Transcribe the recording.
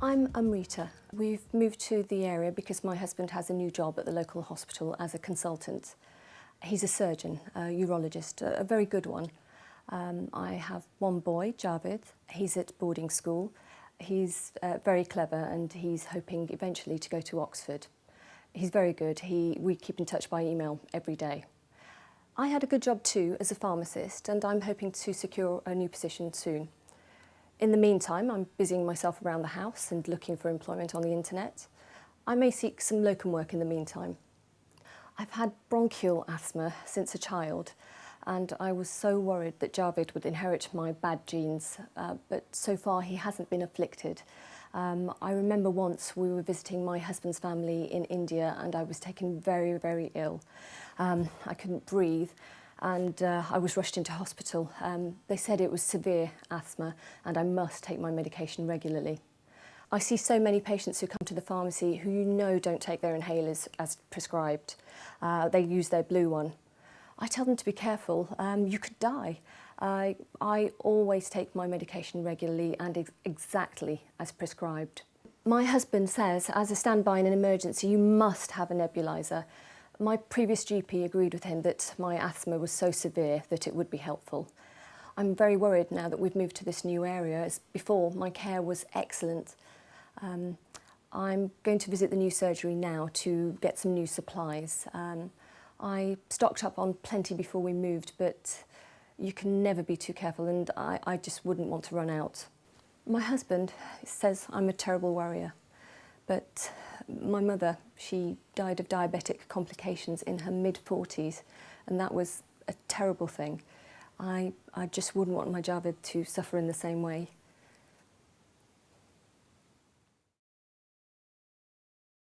I'm Amrita. We've moved to the area because my husband has a new job at the local hospital as a consultant. He's a surgeon, a urologist, a very good one. I have one boy, Javed. He's at boarding school. He's very clever and he's hoping eventually to go to Oxford. He's very good. We keep in touch by email every day. I had a good job too as a pharmacist and I'm hoping to secure a new position soon. In the meantime, I'm busying myself around the house and looking for employment on the internet. I may seek some locum work in the meantime. I've had bronchial asthma since a child and I was so worried that Javed would inherit my bad genes, but so far he hasn't been afflicted. I remember once we were visiting my husband's family in India and I was taken very, very ill. I couldn't breathe and I was rushed into hospital. They said it was severe asthma and I must take my medication regularly. I see so many patients who come to the pharmacy who don't take their inhalers as prescribed. They use their blue one. I tell them to be careful, you could die. I always take my medication regularly and exactly as prescribed. My husband says, as a standby in an emergency, you must have a nebuliser. My previous GP agreed with him that my asthma was so severe that it would be helpful. I'm very worried now that we've moved to this new area, as before my care was excellent. I'm going to visit the new surgery now to get some new supplies. I stocked up on plenty before we moved, but you can never be too careful and I just wouldn't want to run out. My husband says I'm a terrible worrier, but my mother, she died of diabetic complications in her mid-40s and that was a terrible thing. I just wouldn't want my Javed to suffer in the same way.